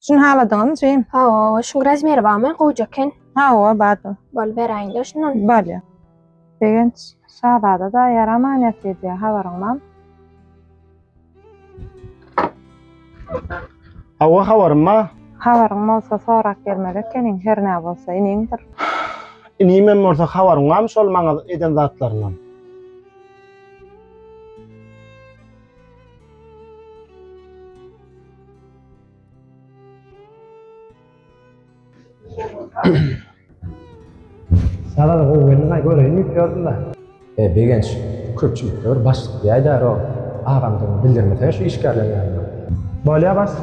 شنو haladığın şeyim? Ha, şun razmeri barmy gojaken? Ha o badu. Bol beräňde şunun. Balya. Degenç şahzada da yaramaniyat ediyor havarından. Awa habarma. Havarın olsa sorak gelmelek kenin her ne bolsa inindir. Inimen morsa habarma sol maňa eden zatlaryndan. Sana da o benimle göreyim gördün da. Begenç köpçülükte bir başlyk diýär o. Agamdyň bildirmese şu işgärlenýär. Bolya bas.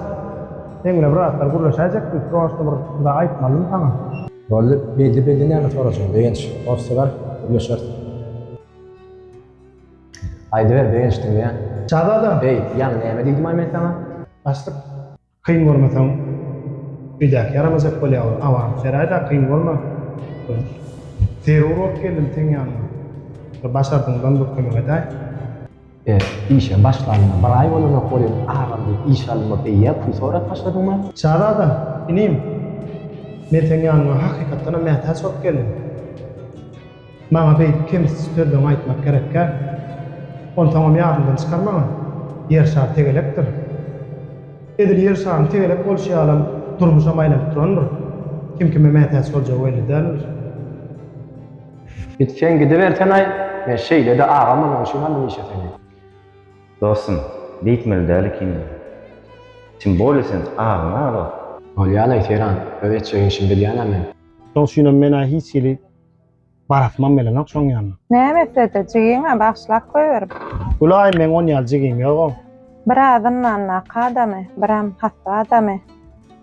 Teňle bir atlar gurlaşajak, prosta bir da aýtmalym taňa. Bolly belli näme soraşyň begenç. Orsalar gurlaşar. Aýdy ber begençdiň ýa. Çada Hey, ýa näme diýdim aýman taňa? Başlyk kyn görmeseň bidak yaramazak bolýar. Awam serayda kyn görme. Terör olup geldim teň ýanyna. Başardyňdan dokuma gaday. İşe başlanma. Bir ay bolana goýup agamdy iş alma beýe pul sorat başladyňmy? Çada inim. Men teň ýanyna hakykatdan mätäs bolup geldim. Maňa beýip kimsiz sözüm aýtmak gerekkä. Onu tamam ýadymdan çykarmaňa. Yer şart tegelekdir. Edil yer şart tegelek bolşýalam durmuşa maýlap durandyr. Kim kime mätäs boljak belli däldir. Gitsen gidiversen ay. Men şeýle de agamyň şunu alym işe seni. Dostum, deytmeli däl ki. Sen bolesen ağına ala. Bolýan aýtyran, öwetçegin şin bilýän men. Şoňşyna mena hiç ýeli baratmam bilen ok şoň ýanyna. Näme etdi? Jigiňe başlak goýberip. Ulay men 10 ýyl jigim ýok. Bir adamdan nakadamy, biram hasta adamy.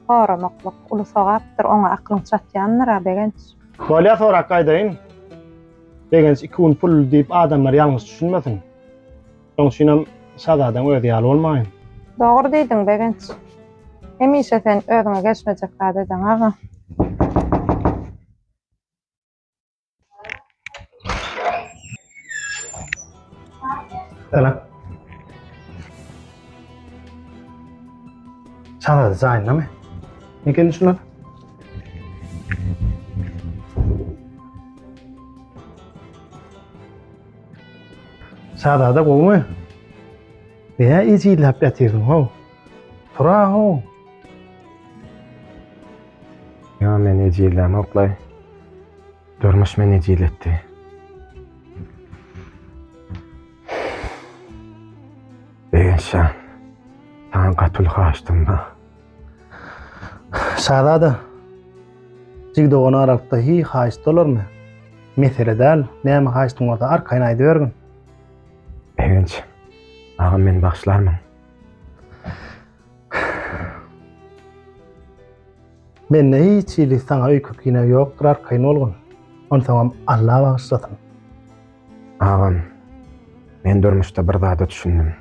Horamaklyk ulusagapdyr, oňa aklyň çatýandyr begenç. Bolýa sorak gaýdaýyn. Degenç 2 gün pul diýip adamlar ýalňyş düşünmesin. Şoňşyna şadadan öýde ýaly bolmaýyn. Dogry diýdiň begenç. Hemişe sen öňe geçmejek adamdan aga. Selam. Şada zaýyn näme? Neken şular? Şada da goňmy? Beýa ýyllap ýatyrdym ho. Tura ho. Ya men ejilem oklay. Durmuş men ejiletdi. Beýşan. Taň gatul haşdymda. Şada da jigde ona arapda hi haýst bolarmy? Mesele däl, näme haýstyň orda arkaýyn aýdy bergin. Begenç. Agam men bagşlarmyň. Men hiç ýyly saňa öýkükine ýokdur arkaýyn bolgun. Onu tamam Allah bagşlasyn. Agam. Men durmuşda bir zada düşündüm.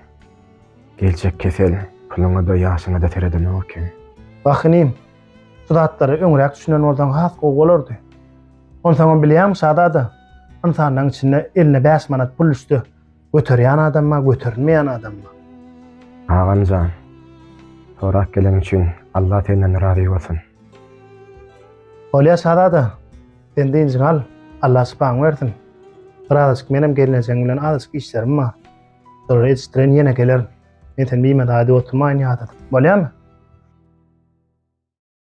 Geljek kesel, puluňa da ýaşyňa da teredin okey. Bakynym, şu zatlary öňrek düşünen bolsaň has gowy bolardy. Onu tamam bilýän şada da. İnsanyň içinde eline 5 manat pul düşdi. Göterýän adamma, götürmeýän adamma. Agamjan. Sorak gelen üçin Allah senden razı bolsun. Bolýa şada da. Sen diýiň al, Allah şypaň bersin. Razık menem gelenjegiň bilen azık işlerim bar. Sonra etdiren ýene geler. Men sen biýme daýdy oturmaýyn ýa-da. Bolýarmy?